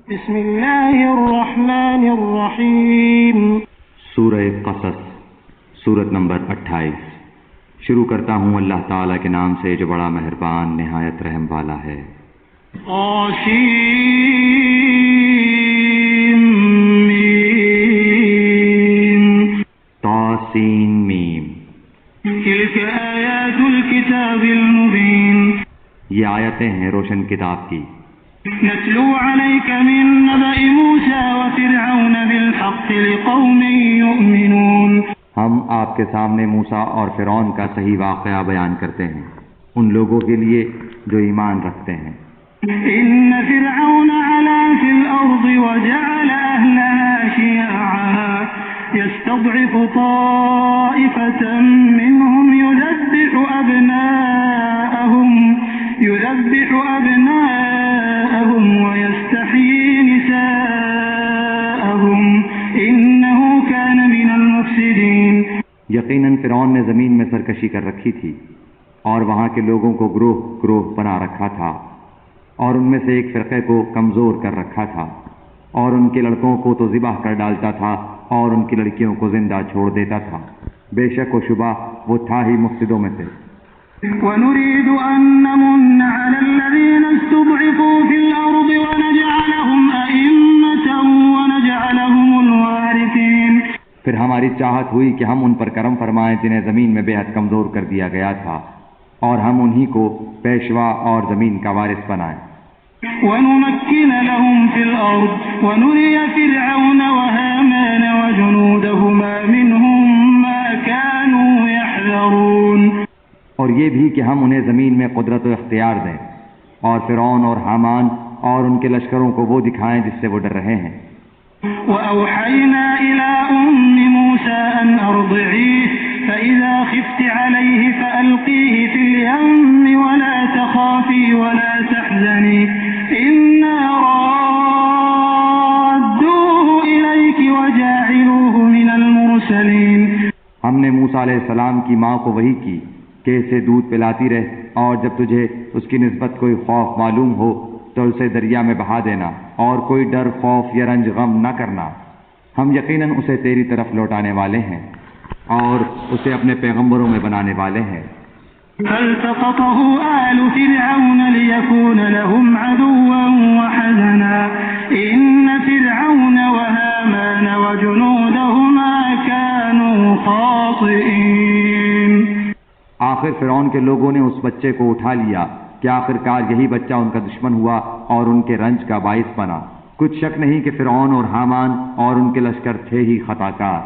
بسم اللہ الرحمن الرحیم۔ سورہ قصص، سورت نمبر 28۔ شروع کرتا ہوں اللہ تعالیٰ کے نام سے جو بڑا مہربان نہایت رحم والا ہے۔ طاسین میم۔ تلک آیات الکتاب المبین۔ یہ آیتیں ہیں روشن کتاب کی۔ نتلو علیک من نبأ موسیٰ وفرعون بالحق لقوم یؤمنون۔ ہم آپ کے سامنے موسیٰ اور فرعون کا صحیح واقعہ بیان کرتے ہیں ان لوگوں کے لیے جو ایمان رکھتے ہیں۔ ان فرعون علا فی الارض وجعل اہلها شیعا يستضعف طائفة منهم يذبح أبناءهم ويستحيي نساءهم إنه كان من المفسدين۔ یقیناً فرعون نے زمین میں سرکشی کر رکھی تھی اور وہاں کے لوگوں کو گروہ گروہ بنا رکھا تھا، اور ان میں سے ایک فرقے کو کمزور کر رکھا تھا، اور ان کے لڑکوں کو تو ذبح کر ڈالتا تھا اور ان کی لڑکیوں کو زندہ چھوڑ دیتا تھا۔ بے شک و شبہ وہ تھا ہی مفسدوں میں سے۔ وَنُرِيدُ أَن نَّمُنَّ عَلَى الَّذِينَ اسْتُضْعِفُوا فِي الْأَرْضِ وَنَجْعَلَهُمْ أَئِمَّةً وَنَجْعَلَهُمُ الْوَارِثِينَ۔ پھر ہماری چاہت ہوئی کہ ہم ان پر کرم فرمائیں جنہیں زمین میں بے حد کمزور کر دیا گیا تھا، اور ہم انہی کو پیشوا اور زمین کا وارث بنائیں۔ وَنُمَكِّنَ لَهُمْ فِي الْأَرْضِ وَنُرِيَ فِرْعَوْنَ وَهَامَانَ وَجُنُودَهُمَا مِنْهُمْ مَا كَانُوا يَحْذَرُونَ۔ اور یہ بھی کہ ہم انہیں زمین میں قدرت و اختیار دیں، اور فرعون اور حامان اور ان کے لشکروں کو وہ دکھائیں جس سے وہ ڈر رہے ہیں۔ وَأَوْحَيْنَا إِلَىٰ أُمِّ مُوسَىٰ أَنْ أَرْضِعِيهِ فَإِذَا خِفْتِ عَلَيْهِ فَأَلْقِيهِ فِي الْيَمِّ وَلَا تَخَافِي وَلَا تَحْزَنِي إِنَّا رَادُّوهُ إِلَيْكِ وَجَاعِلُوهُ مِنَ الْمُرْسَلِينَ۔ ہم نے موسیٰ علیہ السلام کی ماں کو وحی کی کہ اسے دودھ پلاتی رہ، اور جب تجھے اس کی نسبت کوئی خوف معلوم ہو تو اسے دریا میں بہا دینا، اور کوئی ڈر خوف یا رنج غم نہ کرنا۔ ہم یقیناً اسے تیری طرف لوٹانے والے ہیں اور اسے اپنے پیغمبروں میں بنانے والے ہیں۔ فَالْتَقَطَهُ آلُ فِرْعَوْنَ لِيَكُونَ لَهُمْ عَدُوًّا وَحَزَنًا إِنَّ فِرْعَوْنَ وَهَامَانَ وَجُنُودَهُمَا كَانُوا خَاطِئِينَ۔ آخر فرعون کے لوگوں نے اس بچے کو اٹھا لیا کہ آخر کار یہی بچہ ان کا دشمن ہوا اور ان کے رنج کا باعث بنا۔ کچھ شک نہیں کہ فرعون اور حامان اور ان کے لشکر تھے ہی خطا کار۔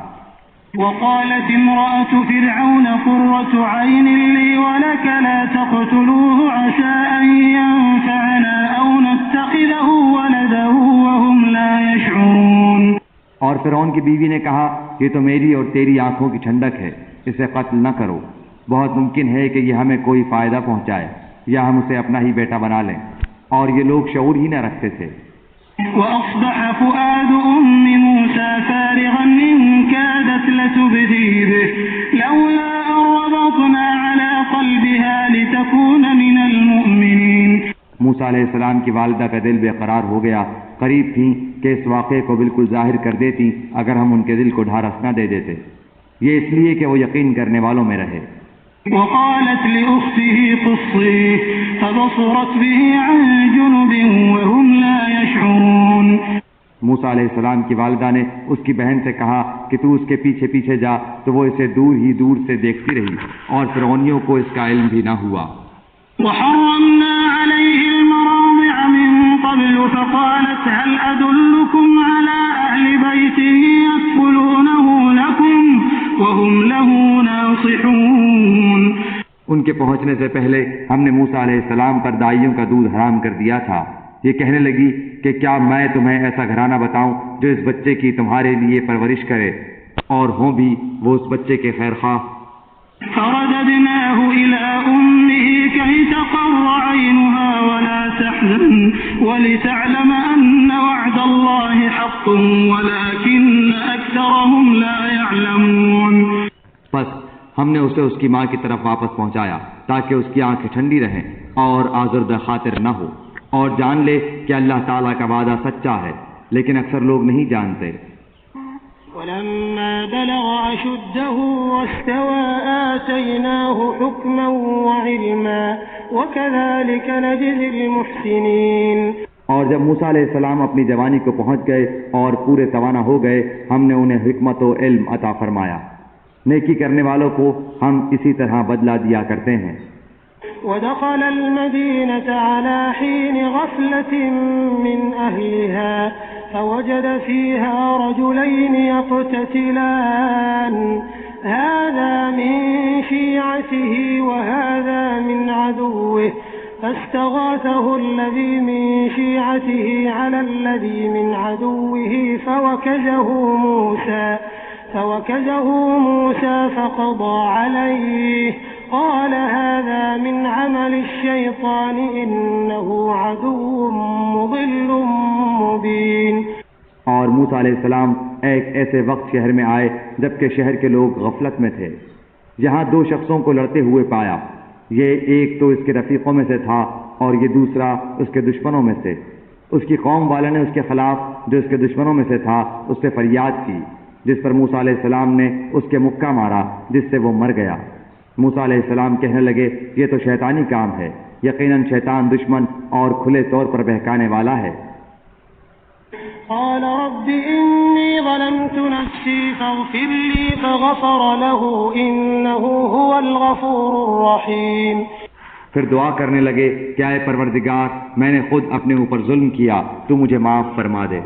وقالت امرأة فرعون قرة عين لي ولك لا تقتلوه عسى أن ينفعنا أو نتخذه ولدا وهم لا يشعرون۔ اور فرعون کی بیوی نے کہا یہ تو میری اور تیری آنکھوں کی ٹھنڈک ہے، اسے قتل نہ کرو، بہت ممکن ہے کہ یہ ہمیں کوئی فائدہ پہنچائے یا ہم اسے اپنا ہی بیٹا بنا لیں، اور یہ لوگ شعور ہی نہ رکھتے تھے۔ وأصبح فؤاد أم موسى فارغا إن كادت لتبدي به لولا أن ربطنا على قلبها لتكون من المؤمنين۔ موسیٰ علیہ السلام کی والدہ کا دل بے قرار ہو گیا، قریب تھیں کہ اس واقعے کو بالکل ظاہر کر دیتی اگر ہم ان کے دل کو ڈھارس نہ دے دیتے، یہ اس لیے کہ وہ یقین کرنے والوں میں رہے۔ وقالت لأخته قصيه فبصرت به عن جنب وهم لا يشعرون۔ موسیٰ علیہ السلام کی والدہ نے اس کی بہن سے کہا کہ تو اس کے پیچھے پیچھے جا، تو وہ اسے دور ہی دور سے دیکھتی رہی اور فرعونیوں کو اس کا علم بھی نہ ہوا۔ وحرمنا عليه المراضع من قبل فقالت هل أدلكم على أهل بيت يكفلونه لكم وهم له ناصحون۔ ان کے پہنچنے سے پہلے ہم نے موسیٰ علیہ السلام پر دائیوں کا دودھ حرام کر دیا تھا۔ یہ کہنے لگی کہ کیا میں تمہیں ایسا گھرانہ بتاؤں جو اس بچے کی تمہارے لیے پرورش کرے اور ہوں بھی وہ اس بچے کے خیر خواہ۔ فرددناه إلى أمه كي تقر عينها ولا تحزن ولتعلم أن وعد الله حق ولكن أكثرهم لا يعلمون۔ بس ہم نے اسے اس کی ماں کی طرف واپس پہنچایا تاکہ اس کی آنکھیں ٹھنڈی رہیں اور آزردہ خاطر نہ ہو، اور جان لے کہ اللہ تعالیٰ کا وعدہ سچا ہے، لیکن اکثر لوگ نہیں جانتے۔ ولما بلغ أشده واستوى آتيناه حكما وعلما وكذلك نجزي المحسنين۔ اور جب موسیٰ علیہ السلام اپنی جوانی کو پہنچ گئے اور پورے توانا ہو گئے، ہم نے انہیں حکمت و علم عطا فرمایا۔ نیکی کرنے والوں کو ہم اسی طرح بدلہ دیا کرتے ہیں۔ ودخل المدينة على حين غفلة من أهلها فوجد فيها رجلين يقتتلان هذا من شيعته وهذا من عدوه فاستغاثه الذي من شيعته على الذي من عدوه فوكزه موسى فقضى عليه قال هذا من عمل الشيطان إنه عدو مضل مبين۔ اور موسیٰ علیہ السلام ایک ایسے وقت شہر میں آئے جبکہ شہر کے لوگ غفلت میں تھے، یہاں دو شخصوں کو لڑتے ہوئے پایا، یہ ایک تو اس کے رفیقوں میں سے تھا اور یہ دوسرا اس کے دشمنوں میں سے۔ اس کی قوم والے نے اس کے خلاف جو اس کے دشمنوں میں سے تھا اس سے فریاد کی، جس پر موسیٰ علیہ السلام نے اس کے مکہ مارا جس سے وہ مر گیا۔ موسیٰ علیہ السلام کہنے لگے یہ تو شیطانی کام ہے، یقیناً شیطان دشمن اور کھلے طور پر بہکانے والا ہے۔ قال رب إني ظلمت نفسي فاغفر لي فغفر له إنه هو الغفور الرحيم۔ پھر دعا کرنے لگے کہ اے پروردگار میں نے خود اپنے اوپر ظلم کیا، تو مجھے معاف فرما دے۔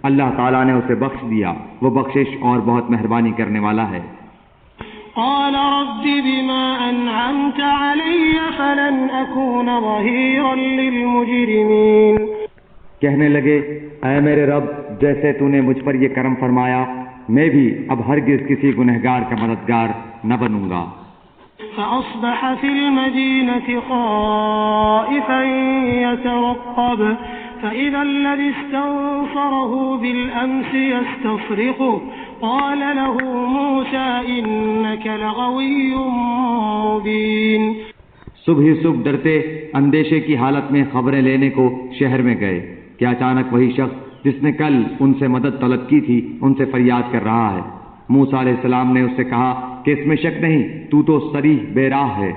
اللہ تعالیٰ نے اسے بخش دیا، وہ بخشش اور بہت مہربانی کرنے والا ہے۔ قال رب بما أنعمت علي فلن أكون ظهيرا للمجرمين۔ کہنے لگے اے میرے رب جیسے تو نے مجھ پر یہ کرم فرمایا میں بھی اب ہرگز کسی گنہگار کا مددگار نہ بنوں گا۔ فأصبح في المدينة خائفا يترقب فإذا الذي استنصره بالأمس يستصرخه قال له موسى إنك لغوي مبين۔ صبح ہی صبح ڈرتے اندیشے کی حالت میں خبریں لینے کو شہر میں گئے کہ اچانک وہی شخص جس نے کل ان سے مدد طلب کی تھی ان سے فریاد کر رہا ہے۔ موسیٰ علیہ السلام نے اس سے کہا کہ اس میں شک نہیں، تو صریح بے راہ ہے۔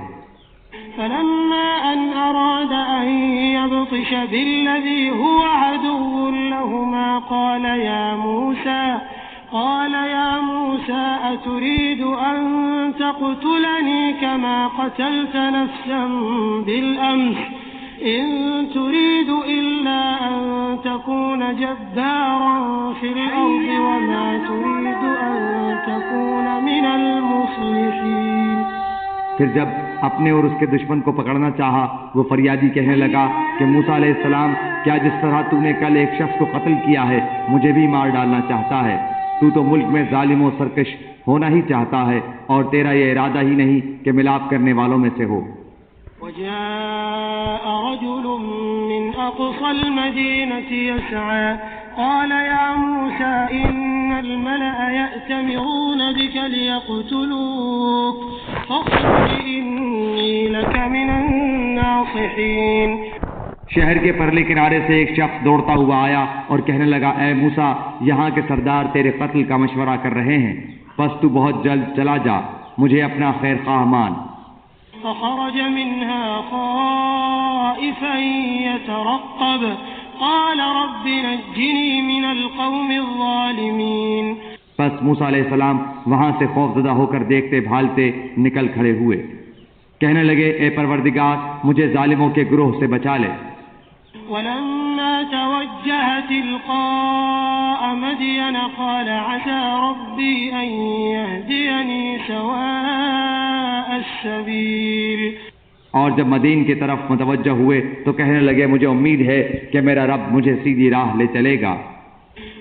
فلما أن أراد أن يبطش بالذي هو عدو لهما قال يا موسى أتريد أن تقتلني كما قتلت نفسا بالأمس إن تريد إلا أن تكون جبارا في الأرض وما تريد أن تكون من المصلحين۔ پھر جب اپنے اور اس کے دشمن کو پکڑنا چاہا وہ فریادی کہنے لگا کہ موسیٰ علیہ السلام کیا جس طرح تو نے کل ایک شخص کو قتل کیا ہے مجھے بھی مار ڈالنا چاہتا ہے؟ تو ملک میں ظالم و سرکش ہونا ہی چاہتا ہے اور تیرا یہ ارادہ ہی نہیں کہ ملاپ کرنے والوں میں سے ہو۔ وجاء رجل من أقصى المدينة يسعى قال يا موسى إن الملأ يأتمرون بك ليقتلوك فاخرج إني لك من الناصحين۔ شہر کے پرلے کنارے سے ایک شخص دوڑتا ہوا آیا اور کہنے لگا اے موسیٰ یہاں کے سردار تیرے قتل کا مشورہ کر رہے ہیں، بس تو بہت جلد چلا جا، مجھے اپنا خیر خواہ مان۔ فخرج منها خائفا يترقب قال رب نجني من القوم الظالمين۔ پس موسیٰ علیہ السلام وہاں سے خوفزدہ ہو کر دیکھتے بھالتے نکل کھڑے ہوئے، کہنے لگے اے پروردگار مجھے ظالموں کے گروہ سے بچا لے۔ ولما توجه تلقاء مدين قال عسى ربي أن يهديني سواء السبيل۔ اور جب مدین کی طرف متوجہ ہوئے تو کہنے لگے مجھے امید ہے کہ میرا رب مجھے سیدھی راہ لے چلے گا۔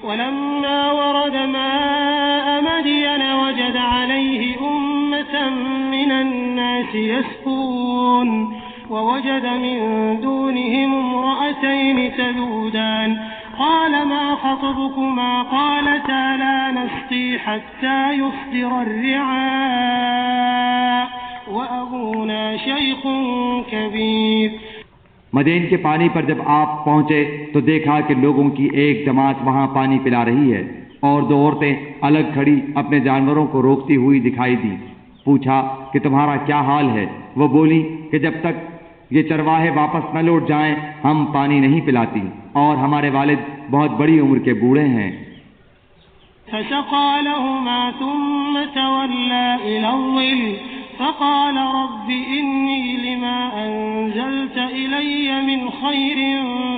ولما ورد ماء مدين وجد عليه أمة من الناس يسقون ووجد من دونهم امرأتين تذودان قال ما خطبكما قالتا لا نسقي حتى يصدر الرعاء وأبونا شيخ كبير۔ مدین کے پانی پر جب آپ پہنچے تو دیکھا کہ لوگوں کی ایک جماعت وہاں پانی پلا رہی ہے اور دو عورتیں الگ کھڑی اپنے جانوروں کو روکتی ہوئی دکھائی دی۔ پوچھا کہ تمہارا کیا حال ہے؟ وہ بولی کہ جب تک یہ چرواہے واپس نہ لوٹ جائیں ہم پانی نہیں پلاتی، اور ہمارے والد بہت بڑی عمر کے بوڑھے ہیں۔ فسقى لهما ثم تولى إلى الظل فقال رب إني لما أنزلت إلي من خير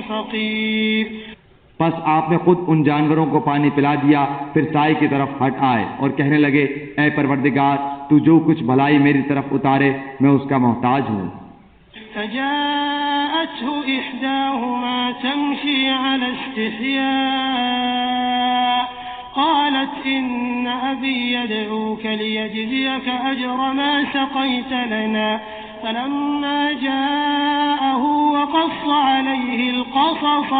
فقير۔ پس آپ نے خود ان جانوروں کو پانی پلا دیا، پھر سائے کی طرف ہٹ آئے اور کہنے لگے اے پروردگار تو جو کچھ بھلائی میری طرف اتارے میں اس کا محتاج ہوں۔ فجاءته إحداهما تمشي على استحياء قالت إن أبي يدعوك ليجزيك أجر ما سقيت لنا فلما جاءه وقص عليه القصص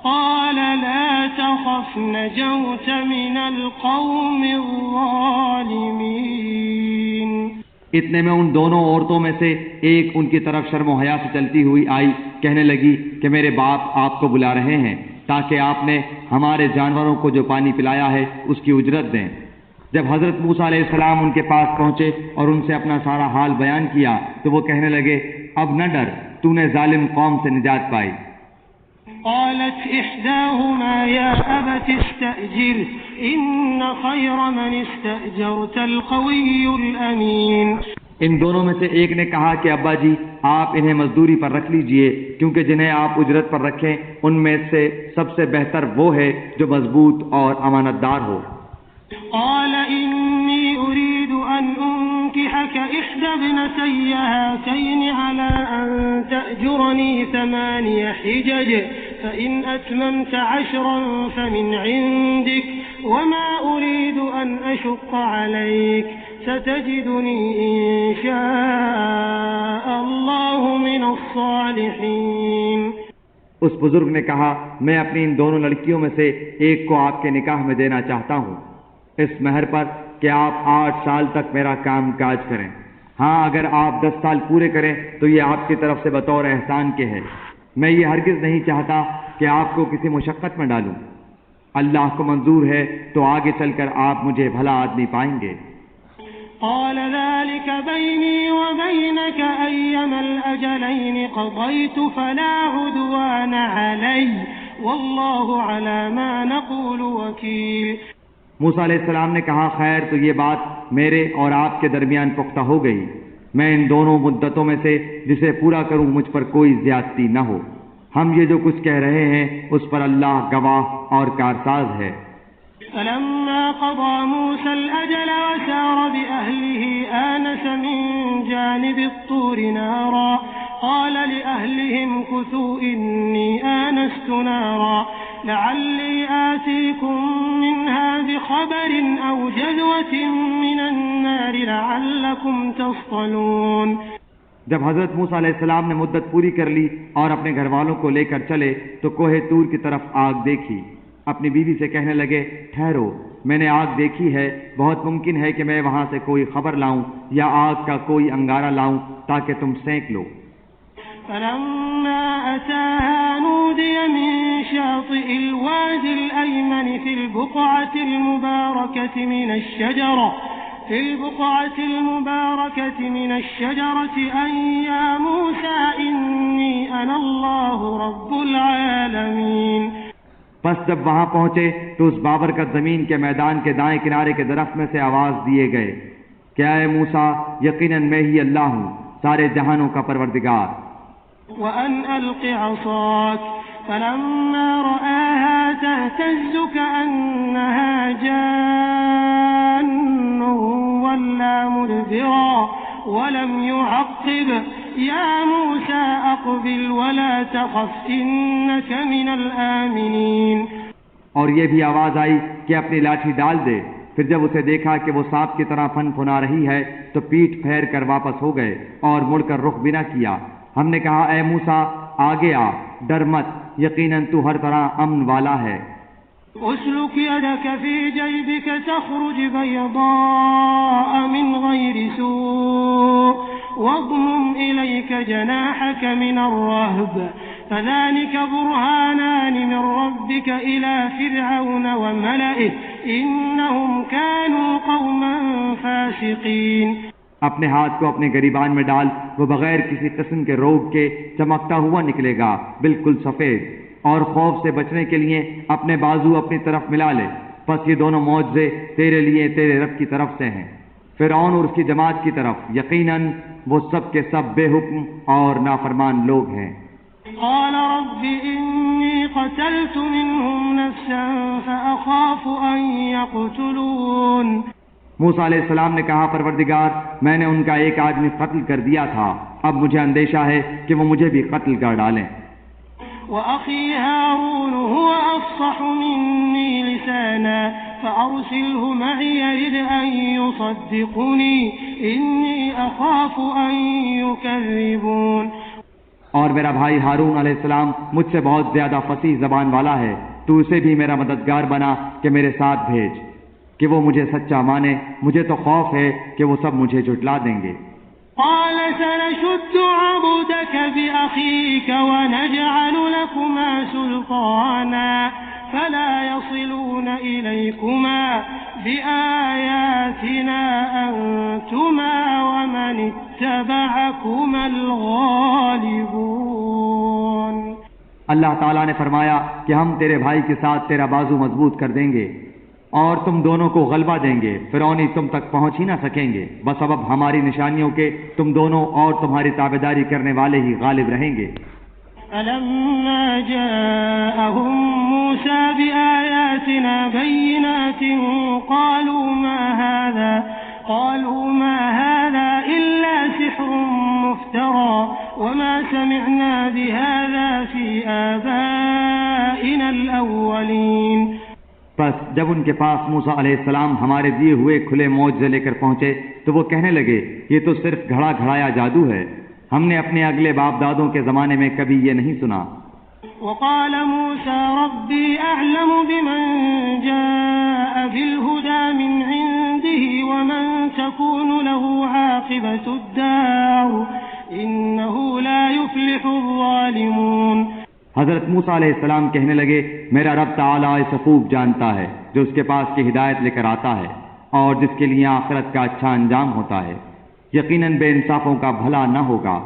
قال لا تخف نجوت من القوم الظالمين۔ اتنے میں ان دونوں عورتوں میں سے ایک ان کی طرف شرم و حیا سے چلتی ہوئی آئی، کہنے لگی کہ میرے باپ آپ کو بلا رہے ہیں تاکہ آپ نے ہمارے جانوروں کو جو پانی پلایا ہے اس کی اجرت دیں۔ جب حضرت موسیٰ علیہ السلام ان کے پاس پہنچے اور ان سے اپنا سارا حال بیان کیا تو وہ کہنے لگے اب نہ ڈر، تو نے ظالم قوم سے نجات پائی۔ قالت إحداهما يا أبت استأجر إن خير من استأجرت القوي الأمين۔ ان دونوں میں سے ایک نے کہا کہ ابا جی آپ انہیں مزدوری پر رکھ لیجئے، کیونکہ جنہیں آپ اجرت پر رکھیں ان میں سے سب سے بہتر وہ ہے جو مضبوط اور امانت دار ہو۔ قال إني أريد أن أنكحك إحدى ابنتي هاتين على أن تأجرني 8 حجج فإن أتممت 10 فمن عندك وما أريد أن أشق عليك ستجدني إن شاء الله من الصالحين۔ اس بزرگ نے کہا میں اپنی ان دونوں لڑکیوں میں سے ایک کو آپ کے نکاح میں دینا چاہتا ہوں، اس مہر پر کہ آپ 8 سال تک میرا کام کاج کریں۔ ہاں اگر آپ 10 سال پورے کریں تو یہ آپ کی طرف سے بطور احسان کے ہے، میں یہ ہرگز نہیں چاہتا کہ آپ کو کسی مشقت میں ڈالوں۔ اللہ کو منظور ہے تو آگے چل کر آپ مجھے بھلا آدمی پائیں گے۔ قال ذلك بيني وبينك أيما الأجلين قضيت فلا عدوان علي والله على ما نقول وكيل۔ موسیٰ علیہ السلام نے کہا خیر تو یہ بات میرے اور آپ کے درمیان پختہ ہو گئی، میں ان دونوں مدتوں میں سے جسے پورا کروں مجھ پر کوئی زیادتی نہ ہو، ہم یہ جو کچھ کہہ رہے ہیں اس پر اللہ گواہ اور کارساز ہے۔ فلما قضى موسى الأجل وسار بأهله آنس من جانب الطور نارا قال لأهلهم كثوا إني آنست نارا لعلي آتيكم منها بخبر أو جذوة من النار لعلكم تصطلون۔ جب حضرت موسیٰ علیہ السلام نے مدت پوری کر لی اور اپنے گھر والوں کو لے کر چلے تو کوہ طور کی طرف آگ دیکھی، اپنی بیوی سے کہنے لگے ٹھہرو میں نے آگ دیکھی ہے، بہت ممکن ہے کہ میں وہاں سے کوئی خبر لاؤں یا آگ کا کوئی انگارہ لاؤں تاکہ تم سینک لو۔ فلما أتاها نودي من شاطئ الوادي الأيمن في البقعة المباركة من الشجرة أن يا موسى إني أنا الله رب العالمين۔ پس جب وہاں پہنچے تو اس بابرکت زمین کے میدان کے دائیں کنارے کے درخت میں سے آواز دیے گئے کہ اے موسیٰ یقیناً میں ہی اللہ ہوں سارے جہانوں کا پروردگار۔ وأن ألق عصاك فلما رآها تهتز كأنها جان ولا مدبرا ولم يعقب يا موسى أقبل ولا تخف إنك من الآمنين۔ اور یہ بھی آواز آئی کہ اپنی لاٹھی ڈال دے، پھر جب اسے دیکھا کہ وہ سانپ کی طرح پھن پھنا رہی ہے تو پیٹ پھیر کر واپس ہو گئے اور مڑ کر رخ بھی نہ کیا۔ ہم نے کہا اے موسیٰ آگے آ، ڈر مت، یقیناً تو ہر طرح امن والا ہے۔ اسلك يدك في جيبك تخرج بيضاء من غير سوء واضمم إليك جناحك من الرهب فذلك برهانان من ربك إلى فرعون وملئه إنهم كانوا قوما فاسقين. اپنے ہاتھ کو اپنے گریبان میں ڈال، وہ بغیر کسی قسم کے روگ کے چمکتا ہوا نکلے گا، بالکل سفید. اور خوف سے بچنے کے لیے اپنے بازو اپنی طرف ملا لے. پس یہ دونوں معجزے تیرے لیے تیرے رب کی طرف سے ہیں، فرعون اور اس کی جماعت کی طرف. یقیناً وہ سب کے سب بے حکم اور نافرمان لوگ ہیں. قال رب إني قتلت منهم نفسا فأخاف أن يقتلون. موسیٰ علیہ السلام نے کہا پروردگار میں نے ان کا ایک آدمی قتل کر دیا تھا، اب مجھے اندیشہ ہے کہ وہ مجھے بھی قتل کر ڈالیں. وأخي هارون هو أفصح مني لسانا فأرسله معي يرد أن يصدقني إني أخاف أن يكذبون. اور میرا بھائی ہارون علیہ السلام مجھ سے بہت زیادہ فصیح زبان والا ہے، تو اسے بھی میرا مددگار بنا کہ میرے ساتھ بھیج کہ وہ مجھے سچا مانے، مجھے تو خوف ہے کہ وہ سب مجھے جھٹلا دیں گے. قال سنشد عضدك بأخيك ونجعل لكما سلطانا فلا يصلون إليكما بآياتنا أنتما ومن اتبعكما الغالبون. اللہ تعالیٰ نے فرمایا کہ ہم تیرے بھائی کے ساتھ تیرا بازو مضبوط کر دیں گے اور تم دونوں کو غلبہ دیں گے، فرعونی تم تک پہنچ ہی نہ سکیں گے، بسبب ہماری نشانیوں کے تم دونوں اور تمہاری تابعداری کرنے والے ہی غالب رہیں گے. فلما جاءهم موسى بآياتنا بينات قالوا ما هذا إلا سحر مفترى وما سمعنا بهذا في آبائنا الأولين. بس جب ان کے پاس موسیٰ علیہ السلام ہمارے دیے ہوئے کھلے معجزے لے کر پہنچے تو وہ کہنے لگے یہ تو صرف گھڑا گھڑایا جادو ہے، ہم نے اپنے اگلے باپ دادوں کے زمانے میں کبھی یہ نہیں سنا. وقال موسى ربي أعلم بمن جاء بالهدى من عنده ومن تكون له عاقبة الدار إنه لا يفلح الظالمون. حضرت موسیٰ علیہ السلام کہنے لگے میرا رب تعالیٰ اسے خوب جانتا ہے جو اس کے پاس کی ہدایت لے کر آتا ہے اور جس کے لیے آخرت کا اچھا انجام ہوتا ہے، یقیناً بے انصافوں کا بھلا نہ ہوگا.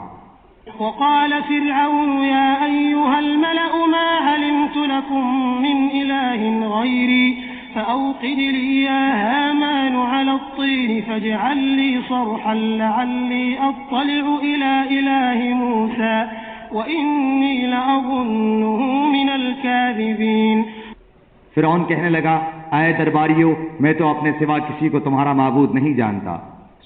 وقال فرعون يا أيها الملأ ما علمت لكم من إله غيري فأوقد لي يا هامان على الطين فاجعل لي صرحا لعلي أطلع إلى إله موسى وَإِنِّي لَأَظُنُّهُ مِنَ الْكَاذِبِينَ. فرعون کہنے لگا اے درباریو میں تو اپنے سوا کسی کو تمہارا معبود نہیں جانتا،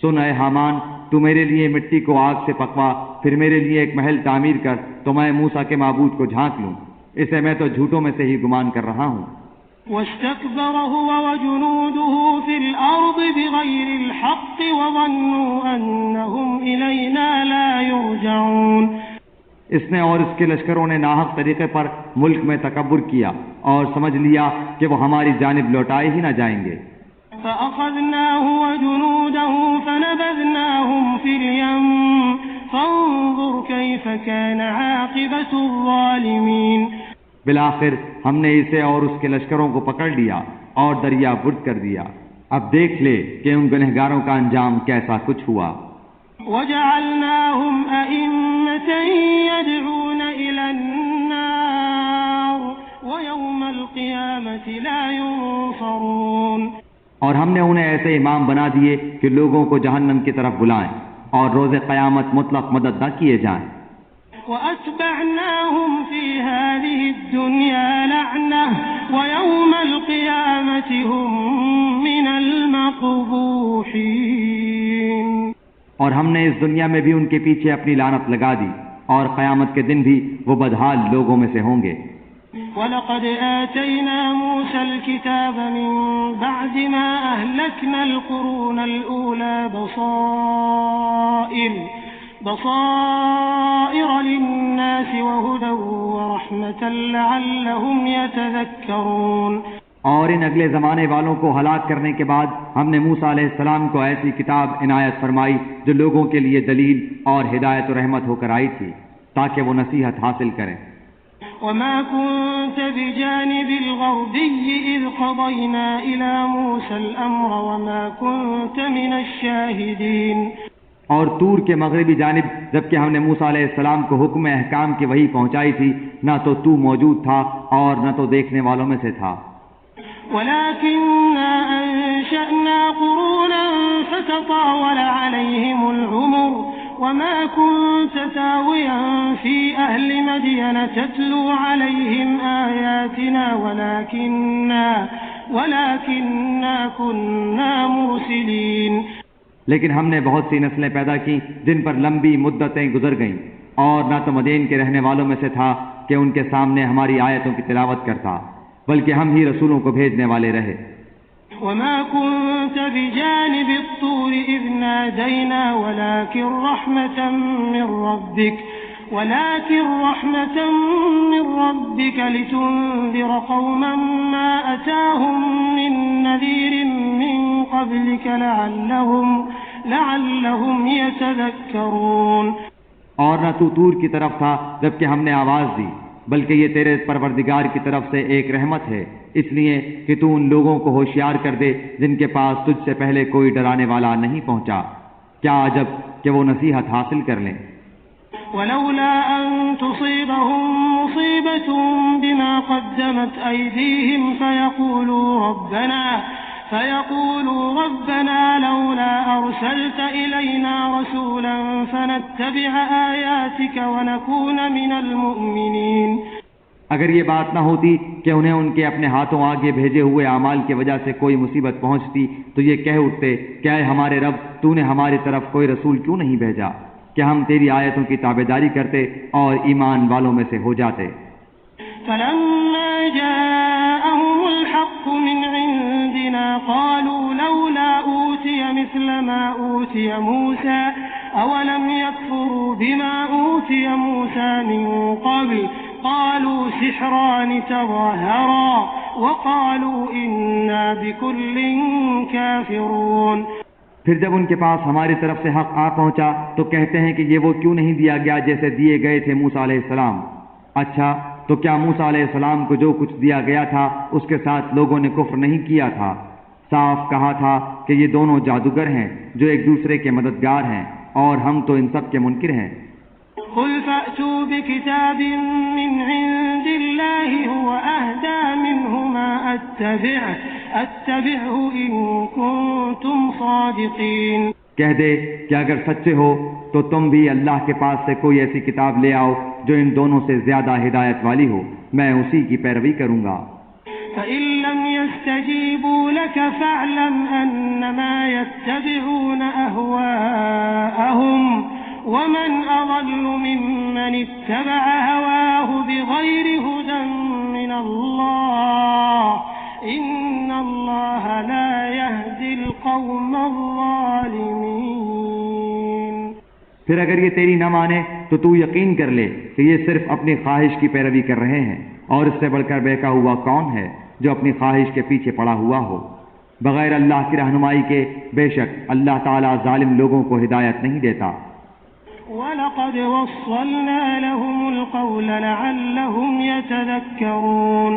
سن اے حامان تو میرے لیے مٹی کو آگ سے پکوا پھر میرے لیے ایک محل تعمیر کر تو میں موسیٰ کے معبود کو جھانک لوں، اسے میں تو جھوٹوں میں سے ہی گمان کر رہا ہوں. واستكبر هو وجنوده في الأرض بغير الحق وظنوا أنهم إلينا لا يرجعون. اس نے اور اس کے لشکروں نے ناحق طریقے پر ملک میں تکبر کیا اور سمجھ لیا کہ وہ ہماری جانب لوٹائے ہی نہ جائیں گے. فأخذناه وجنوده فنبذناهم في اليم فانظر كيف كان عاقبة الظالمين. بالآخر ہم نے اسے اور اس کے لشکروں کو پکڑ لیا اور دریا برد کر دیا، اب دیکھ لے کہ ان گنہگاروں کا انجام کیسا کچھ ہوا. وجعلناهم أئمة يدعون إلى النار ويوم القيامة لا ينصرون. اور ہم نے انہیں ایسے امام بنا دیے کہ لوگوں کو جہنم کی طرف بلائیں اور روز قیامت مطلق مدد نہ کیے جائیں. وأتبعناهم في هذه الدنيا لعنة ويوم القيامة هم من المقبوحين. اور ہم نے اس دنیا میں بھی ان کے پیچھے اپنی لعنت لگا دی اور قیامت کے دن بھی وہ بدحال لوگوں میں سے ہوں گے. وَلَقَدْ آتَيْنَا مُوسَى الْكِتَابَ مِنْ بَعْدِ مَا أَهْلَكْنَا الْقُرُونَ الْأُولَى بَصَائِرَ لِلنَّاسِ وَهُدًى وَرَحْمَةً لَعَلَّهُمْ يَتَذَكَّرُونَ. اور ان اگلے زمانے والوں کو ہلاک کرنے کے بعد ہم نے موسیٰ علیہ السلام کو ایسی کتاب عنایت فرمائی جو لوگوں کے لیے دلیل اور ہدایت و رحمت ہو کر آئی تھی تاکہ وہ نصیحت حاصل کریں۔ وما كنت بجانب الغربي إذ قضينا إلى موسى الأمر وما كنت من الشاهدين۔ اور طور کے مغربی جانب جبکہ ہم نے موسیٰ علیہ السلام کو حکم احکام کی وحی پہنچائی تھی، نہ تو موجود تھا اور نہ تو دیکھنے والوں میں سے تھا۔ ولكننا أنشأنا قرونا فتطاول عليهم العمر وما كنت ثاويا في أهل مدين تتلو عليهم آياتنا ولكننا كنا مرسلين۔ لیکن ہم نے بہت سی نسلیں پیدا کی جن پر لمبی مدتیں گزر گئیں، اور نہ تو مدین کے رہنے والوں میں سے تھا کہ ان کے سامنے ہماری آیتوں کی تلاوت کرتا، بلکہ ہم ہی رسولوں کو بھیجنے والے رہے۔ وما كنت بجانب الطور إذ نادينا ولكن رحمة من ربك لتنذر قوما ما أتاهم من نذير من قبلك لعلهم يتذكرون۔ اور نہ تو طور کی طرف تھا جبکہ ہم نے آواز دی، بلکہ یہ تیرے پروردگار کی طرف سے ایک رحمت ہے، اس لیے کہ تو ان لوگوں کو ہوشیار کر دے جن کے پاس تجھ سے پہلے کوئی ڈرانے والا نہیں پہنچا، کیا عجب کہ وہ نصیحت حاصل کر لیں۔ ولولا أن تصيبهم مصيبة بما قدمت أيديهم فيقولوا ربنا لولا أرسلت إلينا رسولا فنتبع آياتك ونكون من المؤمنين۔ اگر یہ بات نہ ہوتی کہ انہیں ان کے اپنے ہاتھوں آگے بھیجے ہوئے اعمال کی وجہ سے کوئی مصیبت پہنچتی تو یہ کہہ اٹھتے کہ اے ہمارے رب، تو نے ہماری طرف کوئی رسول کیوں نہیں بھیجا کہ ہم تیری آیتوں کی تابعداری کرتے اور ایمان والوں میں سے ہو جاتے۔ فلما جاءهم الحق من عندنا قالوا لولا أوتي مثل ما أوتي موسى أولم يكفروا بما أوتي موسى من قبل قالوا سحران تظاهرا وقالوا إنا بكل كافرون۔ پھر جب ان کے پاس ہماری طرف سے حق آ پہنچا تو کہتے ہیں کہ یہ وہ کیوں نہیں دیا گیا جیسے دیے گئے تھے موسیٰ علیہ السلام۔ اچھا تو کیا موسیٰ علیہ السلام کو جو کچھ دیا گیا تھا اس کے ساتھ لوگوں نے کفر نہیں کیا تھا؟ صاف کہا تھا کہ یہ دونوں جادوگر ہیں جو ایک دوسرے کے مددگار ہیں، اور ہم تو ان سب کے منکر ہیں۔ قل فأتوا بكتاب من عند الله هو أهدى منهما أتبعه إن كنتم صادقين۔ کہہ دے کہ اگر سچے ہو تو تم بھی اللہ کے پاس سے کوئی ایسی کتاب لے آؤ جو ان دونوں سے زیادہ ہدایت والی ہو، میں اسی کی پیروی کروں گا۔ فإن لم يستجيبوا لك فاعلم أنما يتبعون أهواءهم ومن أضل ممن اتبع هواه بغير هدى من الله إن الله لا يهدي القوم الظالمين۔ پھر اگر یہ تیری نہ مانے تو تو یقین کر لے کہ یہ صرف اپنی خواہش کی پیروی کر رہے ہیں، اور اس سے بڑھ کر بہکا ہوا کون ہے جو اپنی خواہش کے پیچھے پڑا ہوا ہو بغیر اللہ کی رہنمائی کے؟ بے شک اللہ تعالیٰ ظالم لوگوں کو ہدایت نہیں دیتا۔ وَلَقَدْ وَصَّلْنَا لَهُمُ الْقَوْلَ لَعَلَّهُمْ يَتَذَكَّرُونَ،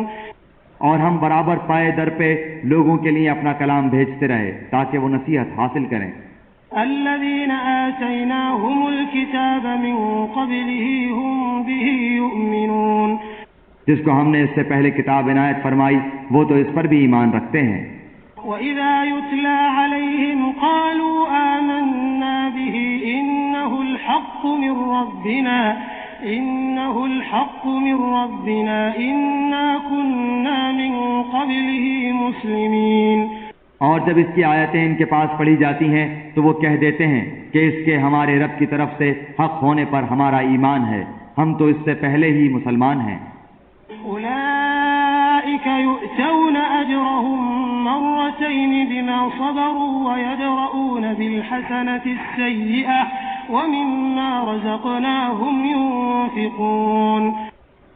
اور ہم برابر پائے در پہ لوگوں کے لیے اپنا کلام بھیجتے رہے تاکہ وہ نصیحت حاصل کریں۔ الَّذِينَ آتَيْنَاهُمُ الْكِتَابَ مِنْ قَبْلِهِ هُمْ بِهِ يُؤْمِنُونَ، جس کو ہم نے اس سے پہلے کتاب عنایت فرمائی وہ تو اس پر بھی ایمان رکھتے ہیں۔ وَإِذَا يُتْلَى عَلَيْهِمْ قَالُوا آمَنَّا بِهِ إِنَّهُ الْحَقُّ مِنْ رَبِّنَا إِنَّا كُنَّا مِنْ قَبْلِهِ مُسْلِمِينَ۔ اور جب اس کی آیتیں ان کے پاس پڑھی جاتی ہیں تو وہ کہہ دیتے ہیں کہ اس کے ہمارے رب کی طرف سے حق ہونے پر ہمارا ایمان ہے، ہم تو اس سے پہلے ہی مسلمان ہیں۔ أولئك يؤتون أجرهم مرتين بما صبروا ويدرؤون بالحسنة السيئة ومما رزقناهم ينفقون۔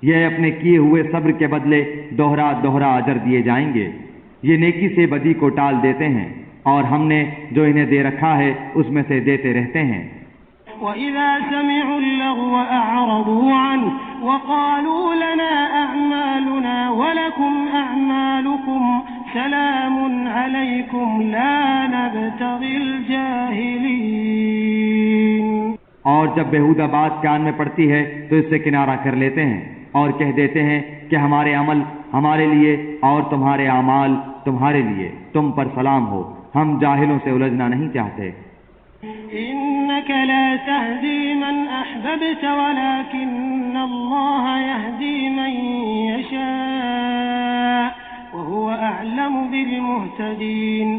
یہ اپنے کیے ہوئے صبر کے بدلے دوہرا دوہرا اجر دیے جائیں گے. یہ نیکی سے بدی کو ٹال دیتے ہیں اور ہم نے جو انہیں دے رکھا ہے اس میں سے دیتے رہتے ہیں. وَإِذَا سَمِعُوا اللَّغْوَ أَعْرَضُوا عَنْهُ وَقَالُوا لَنَا أَعْمَالُنَا وَلَكُمْ أَعْمَالُكُمْ سَلَامٌ عَلَيْكُمْ لَا نَبْتَغِي الْجَاهِلِينَ. اور جب بیہودہ بات کان میں پڑتی ہے تو اس سے کنارہ کر لیتے ہیں اور کہہ دیتے ہیں کہ ہمارے عمل ہمارے لیے اور تمہارے اعمال تمہارے لیے، تم پر سلام ہو، ہم جاہلوں سے الجھنا نہیں چاہتے. إنك لا تهدي من أحببت ولكن الله يهدي من يشاء وهو أعلم بالمهتدين.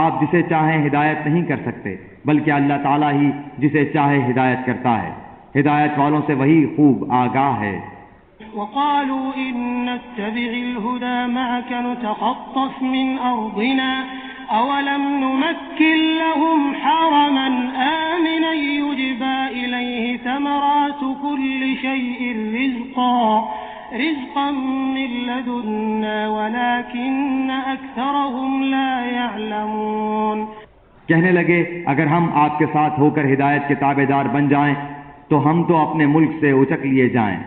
آپ جسے چاہیں ہدایت نہیں کر سکتے بلکہ اللہ تعالیٰ ہی جسے چاہے ہدایت کرتا ہے، ہدایت والوں سے وہی خوب آگاہ ہے. وقالوا إن نتبع الهدى معك نتخطف من أرضنا أولم نمكن لهم حرما آمنا يجبى إليه ثمرات كل شيء رزقا من لدنا ولكن أكثرهم لا يعلمون. کہنے لگے اگر ہم آپ کے ساتھ ہو کر ہدایت کے تابع دار بن جائیں تو ہم تو اپنے ملک سے اچک لیے جائیں.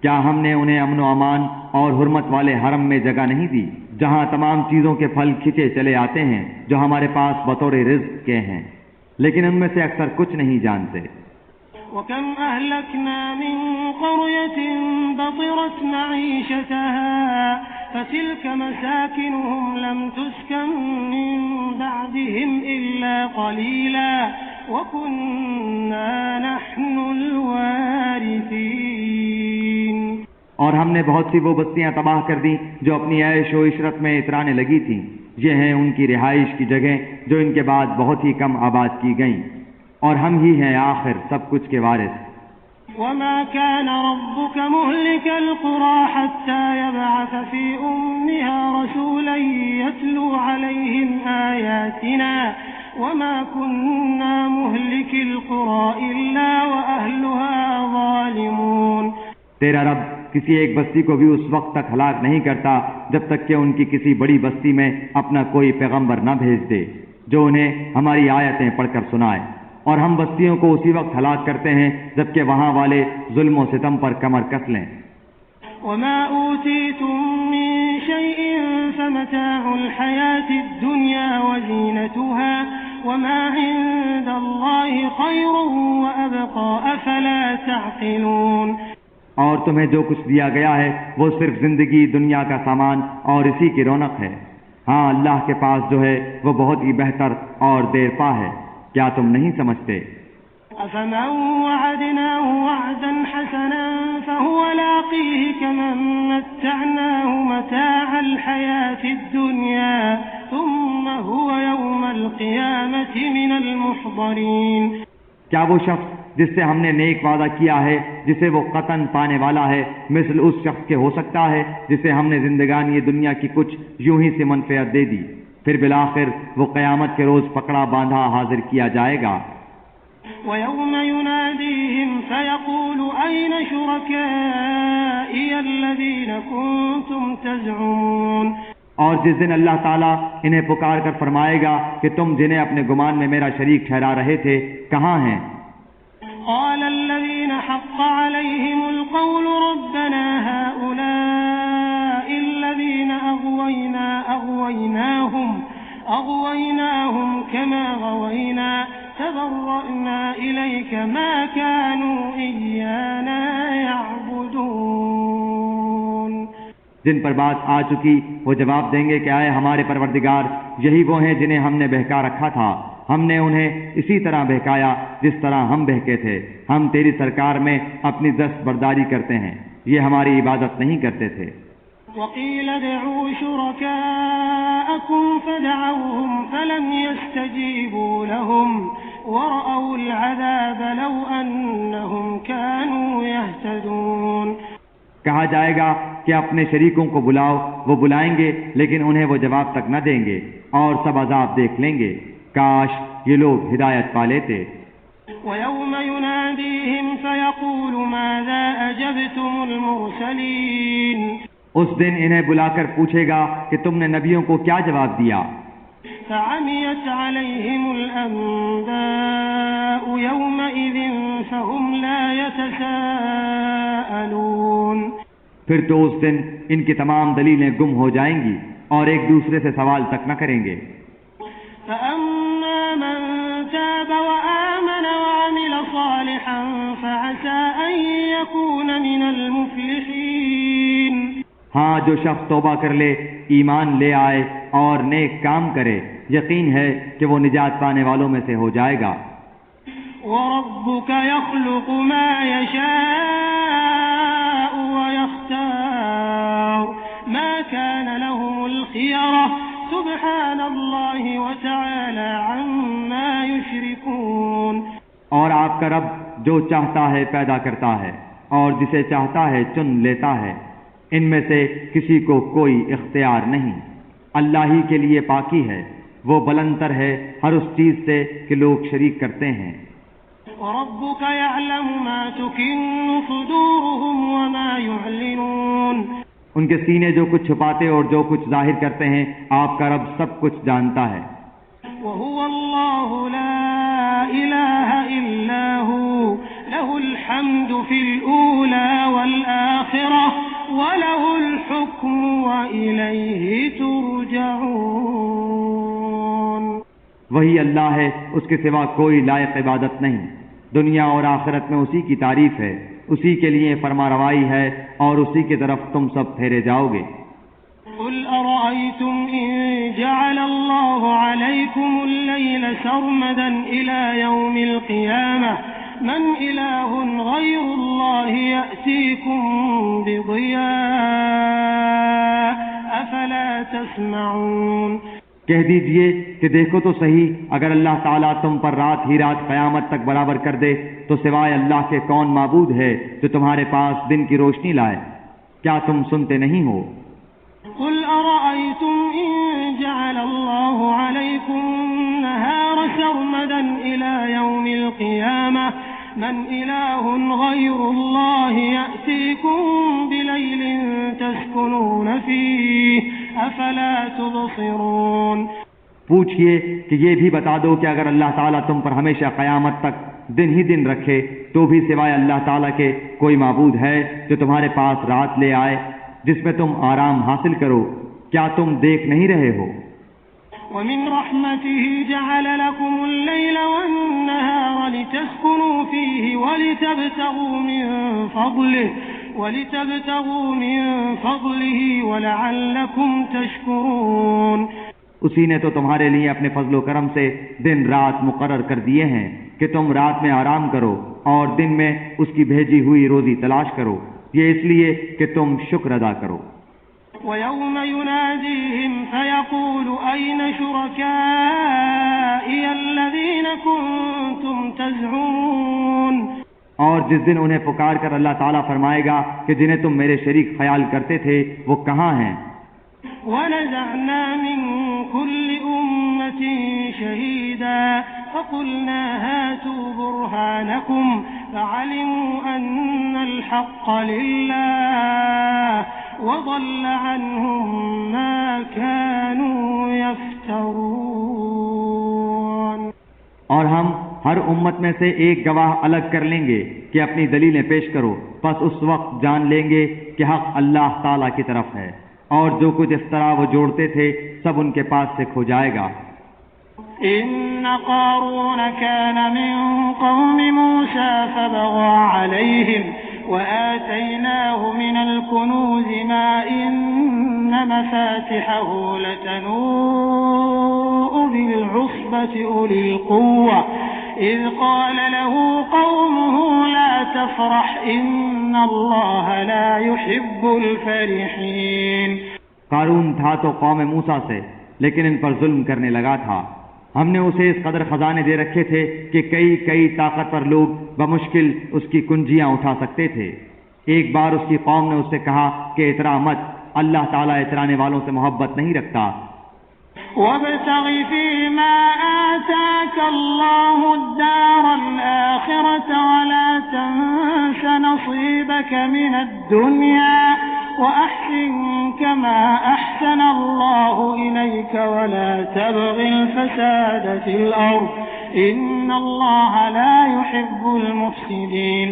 کیا ہم نے انہیں امن و امان اور حرمت والے حرم میں جگہ نہیں دی جہاں تمام چیزوں کے پھل کھچے چلے آتے ہیں جو ہمارے پاس بطور رزق کے ہیں، لیکن ان میں سے اکثر کچھ نہیں جانتے. وَكَمْ أَهْلَكْنَا مِنْ قَرْيَةٍ بَطِرَتْ مَعِيشَتَهَا فَتِلْكَ مَسَاكِنُهُمْ لَمْ تُسْكَنْ مِنْ بَعْدِهِمْ إِلَّا قَلِيلًا وَكُنَّا نَحْنُ الْوَارِثِينَ. اور ہم نے بہت سی وہ بستیاں تباہ کر دیں جو اپنی عیش و عشرت میں اترانے لگی تھیں. یہ ہیں ان کی رہائش کی جگہیں جو ان کے بعد بہت ہی کم آباد کی گئیں، اور ہم ہی ہیں آخر سب کچھ کے وارث. وَمَا كَانَ رَبُّكَ مُهْلِكَ الْقُرَى حَتَّى يَبْعَثَ فِي أُمِّهَا رَسُولًا يَتْلُو عَلَيْهِمْ آيَاتِنَا وَمَا كُنَّا مُهْلِكِ الْقُرَى إِلَّا وَأَهْلُهَا ظَالِمُونَ. تیرا رب کسی ایک بستی کو بھی اس وقت تک ہلاک نہیں کرتا جب تک کہ ان کی کسی بڑی بستی میں اپنا کوئی پیغمبر نہ بھیج دے جو انہیں ہماری آیتیں پڑھ کر سنائے، اور ہم بستیوں کو اسی وقت ہلاک کرتے ہیں جبکہ وہاں والے ظلم و ستم پر کمر کس لیں. وَمَا أُوتِيتُم مِّن شَيْءٍ فَمَتَاعُ الْحَيَاةِ الدُّنْيَا وَزِينَتُهَا وَمَا عِندَ اللَّهِ خَيْرٌ وَأَبْقَىٰ أَفَلَا تَعْقِلُونَ. اور تمہیں جو کچھ دیا گیا ہے وہ صرف زندگی دنیا کا سامان اور اسی کی رونق ہے. ہاں اللہ کے پاس جو ہے وہ بہت ہی بہتر اور دیر پا ہے. کیا تم نہیں سمجھتے؟ أَفَمَن وَعَدْنَاهُ وَعْدًا حَسَنًا فَهُوَ لَاقِيهِ كَمَن مَّتَّعْنَاهُ مَتَاعَ الْحَيَاةِ الدُّنْيَا ثُمَّ هُوَ يَوْمَ الْقِيَامَةِ مِنَ الْمُحْضَرِينَ. کیا وہ شخص جس سے ہم نے نیک وعدہ کیا ہے جسے وہ قطعاً پانے والا ہے مثل اس شخص کے ہو سکتا ہے جسے ہم نے زندگانی دنیا کی کچھ یوں ہی سے منفعت دے دی، پھر بالآخر وہ قیامت کے روز پکڑا باندھا حاضر کیا جائے گا. وَيَوْمَ يُنَادِيهِمْ فَيَقُولُ أَيْنَ شُرَكَائِيَ الَّذِينَ كُنتُمْ تَزْعُمُونَ. اور جس دن اللہ تعالیٰ انہیں پکار کر فرمائے گا کہ تم جنہیں اپنے گمان میں میرا شریک ٹھہرا رہے تھے کہاں ہیں؟ قال الذين حق عليهم القول ربنا هؤلاء الذين أغويناهم كما غوينا تبرأنا إليك ما كانوا إيانا يعبدون. جن پر بات آ چکی وہ جواب دیں گے کہ آئے ہمارے پروردگار، یہی وہ ہیں جنہیں ہم نے بہکا رکھا تھا، ہم نے انہیں اسی طرح بہکایا جس طرح ہم بہکے تھے. ہم تیری سرکار میں اپنی دست برداری کرتے ہیں، یہ ہماری عبادت نہیں کرتے تھے. وَقِيلَ ادْعُوا شُرَكَاءَكُمْ فَدَعَوْهُمْ فَلَمْ يَسْتَجِيبُوا لَهُمْ وَرَأَوُا الْعَذَابَ لَوْ أَنَّهُمْ كَانُوا يَهْتَدُونَ. کہا جائے گا کہ اپنے شریکوں کو بلاؤ، وہ بلائیں گے لیکن انہیں وہ جواب تک نہ دیں گے اور سب عذاب دیکھ لیں گے. کاش یہ لوگ ہدایت پا لیتے. ويوم يناديهم فيقول ماذا أجبتم المرسلين اس دن انہیں بلا کر پوچھے گا کہ تم نے نبیوں کو کیا جواب دیا؟ فعميت عليهم الأنباء يومئذ فهم لا يتساءلون پھر تو اس دن ان کی تمام دلیلیں گم ہو جائیں گی اور ایک دوسرے سے سوال تک نہ کریں گے۔ فأما من تاب وآمن وعمل صالحا فعسى أن يكون من المفلحين۔ ہاں، جو شخص توبہ کر لے، ایمان لے آئے اور نیک کام کرے، یقین ہے کہ وہ نجات پانے والوں میں سے ہو جائے گا۔ وَرَبُّكَ يَخْلُقُ مَا يَشَاءُ وَيَخْتَارُ مَا كَانَ لَهُمُ الْخِيَرَةُ سُبْحَانَ اللَّهِ وَتَعَالَى عَمَّا يُشْرِكُونَ۔ اور آپ کا رب جو چاہتا ہے پیدا کرتا ہے اور جسے چاہتا ہے چن لیتا ہے، ان میں سے کسی کو کوئی اختیار نہیں۔ اللہ ہی کے لیے پاکی ہے، وہ بلندتر ہے ہر اس چیز سے کہ لوگ شریک کرتے ہیں۔ وَرَبُّكَ يَعْلَمُ مَا تُكِنُّ صُدُورُهُمْ وَمَا يُعْلِنُونَ۔ ان کے سینے جو کچھ چھپاتے اور جو کچھ ظاہر کرتے ہیں، آپ کا رب سب کچھ جانتا ہے۔ وَهُوَ اللَّهُ لَا إِلَٰهَ إِلَّا هُوَ لَهُ الْحَمْدُ فِي الْأُولَى وَالْآخِرَةِ وَلَهُ الْحُكْمُ وَإِلَيْهِ تُرْجَعُونَ۔ وہی اللہ ہے، اس کے سوا کوئی لائق عبادت نہیں۔ دنیا اور آخرت میں اسی کی تعریف ہے، اسی کے لیے فرما روائی ہے اور اسی کی طرف تم سب پھیرے جاؤ گے۔ قل أرأيتم إن جعل الله عليكم الليل سرمدا إلى يوم القيامة من إله غير الله يأتيكم بضياء أفلا تسمعون۔ کہہ دیجئے کہ دیکھو تو صحیح، اگر اللہ تعالیٰ تم پر رات ہی رات قیامت تک برابر کر دے تو سوائے اللہ کے کون معبود ہے جو تمہارے پاس دن کی روشنی لائے؟ کیا تم سنتے نہیں ہو؟ قل أرأيتم إن جعل الله عليكم النهار سرمدا إلى يوم القيامة من إله غير الله يأتيكم بليل تسكنون فيه أفلا تبصرون۔ پوچھئے کہ یہ بھی بتا دو کہ اگر اللہ تعالیٰ تم پر ہمیشہ قیامت تک دن ہی دن رکھے تو بھی سوائے اللہ تعالیٰ کے کوئی معبود ہے جو تمہارے پاس رات لے آئے جس میں تم آرام حاصل کرو؟ کیا تم دیکھ نہیں رہے ہو؟ وَمِن رَحْمَتِهِ جَعَلَ لَكُمُ اللَّيْلَ وَالنَّهَارَ لِتَسْكُنُوا فِيهِ وَلِتَبْتَغُوا مِن فَضْلِهِ وَلَعَلَّكُمْ تَشْكُرُونَ۔ اسی نے تو تمہارے لیے اپنے فضل و کرم سے دن رات مقرر کر دیے ہیں کہ تم رات میں آرام کرو اور دن میں اس کی بھیجی ہوئی روزی تلاش کرو، یہ اس لیے کہ تم شکر ادا کرو۔ وَيَوْمَ يُنَادِيهِمْ فَيَقُولُ أَيْنَ شُرَكَائِيَ الَّذِينَ كُنتُمْ تَزْعُمُونَ۔ اور جس دن انہیں پکار کر اللہ تعالیٰ فرمائے گا کہ جنہیں تم میرے شریک خیال کرتے تھے وہ کہاں ہیں؟ وَنَزَعْنَا مِن كُلِّ أُمَّةٍ شَهِيدًا فَقُلْنَا هَاتُوا بُرْهَانَكُمْ فَعَلِمُوا أَنَّ الْحَقَّ لِلَّهِ وَضَلَّ عَنْهُمْ مَا كَانُوا يَفْتَرُونَ۔ اور ہم ہر امت میں سے ایک گواہ الگ کر لیں گے کہ اپنی دلیلیں پیش کرو، پس اس وقت جان لیں گے کہ حق اللہ تعالیٰ کی طرف ہے اور جو کچھ افترا وہ جوڑتے تھے سب ان کے پاس سے کھو جائے گا۔ إن قارون كان من قوم موسى فبغى عليهم وآتيناه من الكنوز ما إن مفاتحه لتنوء بالعصبة أولي القوة إذ قال له قومه لا تفرح إن الله لا يحب الفرحين۔ قارون تھا تو قوم موسیٰ سے، لیکن ان پر ظلم کرنے لگا تھا۔ ہم نے اسے اس قدر خزانے دے رکھے تھے کہ کئی طاقتور لوگ بمشکل اس کی کنجیاں اٹھا سکتے تھے۔ ایک بار اس کی قوم نے اس سے کہا کہ اترا مت، اللہ تعالیٰ اترانے والوں سے محبت نہیں رکھتا۔ وابتغ فيما آتاك الله الدار الآخرة ولا تنس نصيبك من الدنيا وأحسن كما أحسن الله إليك ولا تبغ الفساد في الأرض إن الله لا يحب المفسدين.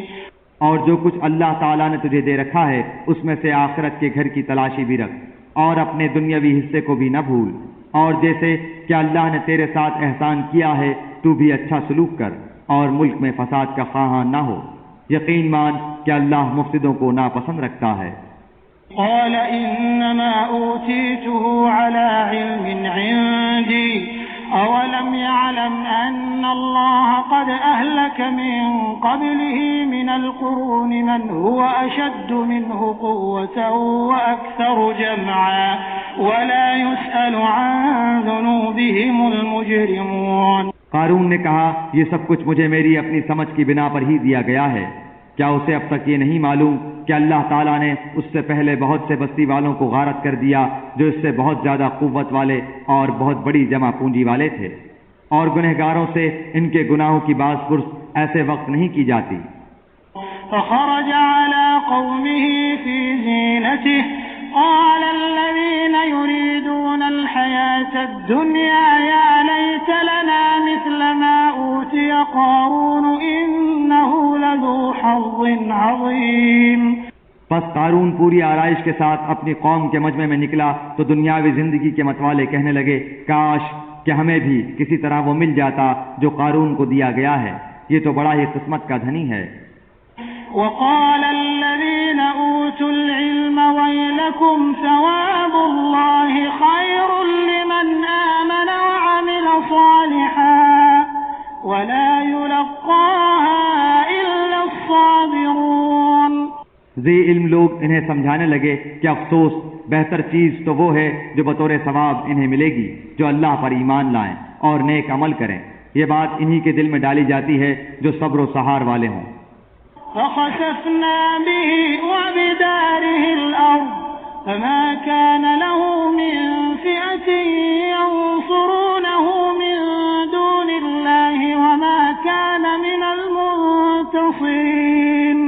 اور جو کچھ اللہ تعالیٰ نے تجھے دے رکھا ہے اس میں سے آخرت کے گھر کی تلاشی بھی رکھ اور اپنے دنیاوی حصے کو بھی نہ بھول، اور جیسے کہ اللہ نے تیرے ساتھ احسان کیا ہے تو بھی اچھا سلوک کر اور ملک میں فساد کا خواہاں نہ ہو. یقین مان کہ اللہ مفسدوں کو ناپسند رکھتا ہے. قال انما اوتیته على علم عندي اولم يعلم ان الله قد اهلك من قبله من القرون من هو اشد منه قوة واكثر جمعا ولا يسأل عن ذنوبهم المجرمون. قارون نے کہا یہ سب کچھ مجھے میری اپنی سمجھ کی بنا پر ہی دیا گیا ہے. کیا اسے اب تک یہ نہیں معلوم کہ اللہ تعالیٰ نے اس سے پہلے بہت سے بستی والوں کو غارت کر دیا جو اس سے بہت زیادہ قوت والے اور بہت بڑی جمع پونجی والے تھے، اور گنہگاروں سے ان کے گناہوں کی باز پرس ایسے وقت نہیں کی جاتی. فخرج على قومه في زينته قال الذين يريدون الحياة الدنيا يا ليت لنا مثل ما أوتي قارون إنه لذو حظ عظيم. پس قارون پوری آرائش کے ساتھ اپنی قوم کے مجمع میں نکلا تو دنیاوی زندگی کے متوالے کہنے لگے کاش کہ ہمیں بھی کسی طرح وہ مل جاتا جو قارون کو دیا گیا ہے، یہ تو بڑا ہی قسمت کا دھنی ہے. وقال الذين أوتوا العلم ويلكم ثواب الله خير لمن آمن وعمل صالحا ولا يلقاها إلا الصابرون. ذی علم لوگ انہیں سمجھانے لگے کہ افسوس، بہتر چیز تو وہ ہے جو بطور ثواب انہیں ملے گی جو اللہ پر ایمان لائیں اور نیک عمل کریں. یہ بات انہی کے دل میں ڈالی جاتی ہے جو صبر و سہار والے ہوں. فخسفنا به وبداره الأرض فما كان له من فئة ينصرونه من دون الله وما كان من المنتصرين.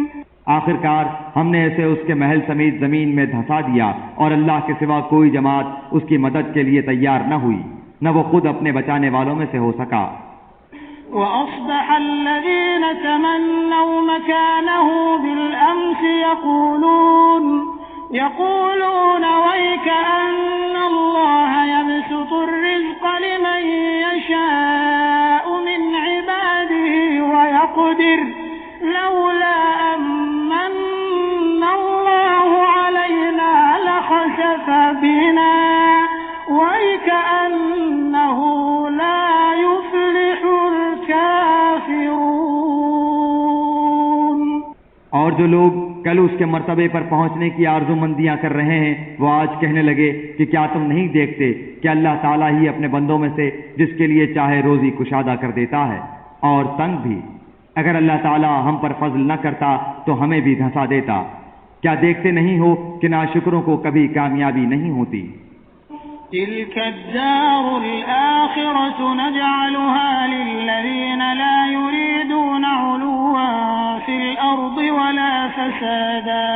آخرکار ہم نے اسے اس کے محل سمیت زمین میں دھسا دیا اور اللہ کے سوا کوئی جماعت اس کی مدد کے لیے تیار نہ ہوئی، نہ وہ خود اپنے بچانے والوں میں سے ہو سکا. وأصبح الذين تمنوا مكانه بالأمس يقولون ويك أن الله يبسط الرزق لمن يشاء من عباده ويقدر لولا أمن الله علينا لخسف بنا ويكأنه لا يفلح الكافرون. اور جو لوگ کل اس کے مرتبے پر پہنچنے کی آرزو مندیاں کر رہے ہیں وہ آج کہنے لگے کہ کیا تم نہیں دیکھتے کہ اللہ تعالیٰ ہی اپنے بندوں میں سے جس کے لیے چاہے روزی کشادہ کر دیتا ہے اور تنگ بھی. اگر اللہ تعالیٰ ہم پر فضل نہ کرتا تو ہمیں بھی دھسا دیتا. کیا دیکھتے نہیں ہو کہ ناشکروں کو کبھی کامیابی نہیں ہوتی. تلك الدار الآخرة نجعلها للذين لا يريدون علوا في الأرض ولا فسادا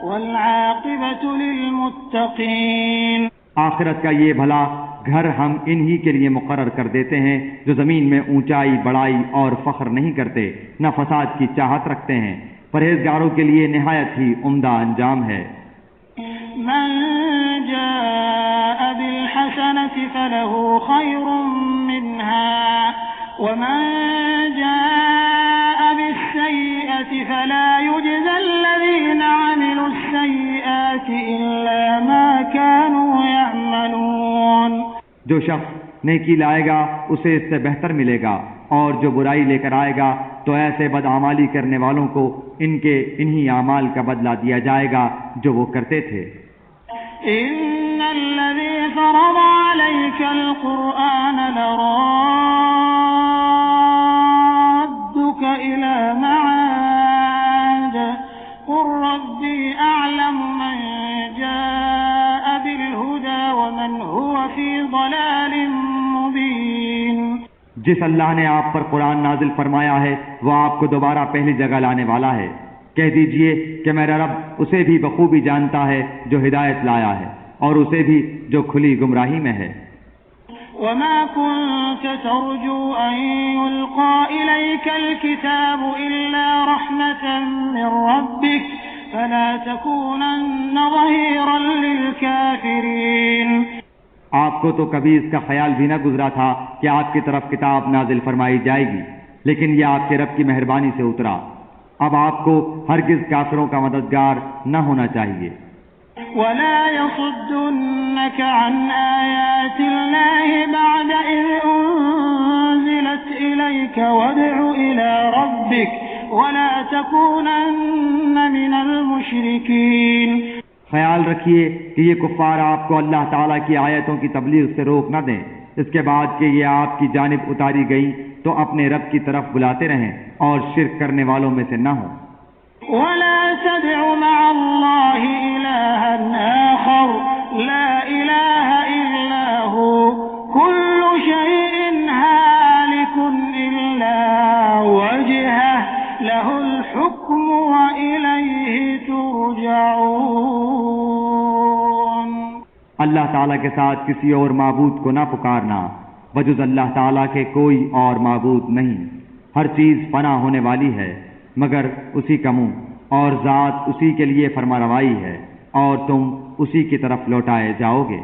والعاقبة للمتقين. آخرت کا یہ بھلا گھر ہم انہی کے لیے مقرر کر دیتے ہیں جو زمین میں اونچائی بڑائی اور فخر نہیں کرتے، نہ فساد کی چاہت رکھتے ہیں. پرہیزگاروں کے لیے نہایت ہی عمدہ انجام ہے. من جاء بالحسنة فله خير منها ومن جاء بالسيئة فلا يجزى الذين عملوا السيئات إلا ما كانوا يعملون. جو شخص نیکی لائے گا اسے اس سے بہتر ملے گا، اور جو برائی لے کر آئے گا تو ایسے بدعمالی کرنے والوں کو ان کے انہی اعمال کا بدلہ دیا جائے گا جو وہ کرتے تھے. إن الذي فرض عليك القرآن لرادك إلى معاد قل ربي أعلم من جاء بالهدى ومن هو لفي ضلال مبين. جس اللہ نے آپ پر قرآن نازل فرمایا ہے وہ آپ کو دوبارہ پہلی جگہ لانے والا ہے. کہہ دیجئے کہ میرا رب اسے بھی بخوبی جانتا ہے جو ہدایت لایا ہے اور اسے بھی جو کھلی گمراہی میں ہے. وما كنت ترجو أن يلقى إليك الكتاب إلا رحمة من ربك فلا تكونن ظهيرا للكافرين. آپ کو تو کبھی اس کا خیال بھی نہ گزرا تھا کہ آپ کی طرف کتاب نازل فرمائی جائے گی، لیکن یہ آپ کے رب کی مہربانی سے اترا. اب آپ کو ہرگز کافروں کا مددگار نہ ہونا چاہیے. ولا يصدنك عن آيات الله بعد إذ أنزلت إليك وادع إلى ربك ولا تكونن من المشركين. خیال رکھیے کہ یہ کفار آپ کو اللہ تعالیٰ کی آیتوں کی تبلیغ سے روک نہ دیں. اس کے بعد کہ یہ آپ کی جانب اتاری گئی تو اپنے رب کی طرف بلاتے رہیں اور شرک کرنے والوں میں سے نہ ہوں. ولا تدع مع الله إلها آخر لا إله إلا هو كل شيء هالك إلا وجهه له الحكم وإليه ترجعون. اللہ تعالیٰ کے ساتھ کسی اور معبود کو نہ پکارنا، بجز اللہ تعالیٰ کے کوئی اور معبود نہیں. ہر چیز فنا ہونے والی ہے مگر اسی کا منہ، اور ذات اسی کے لیے فرمانروائی ہے اور تم اسی کی طرف لوٹائے جاؤ گے.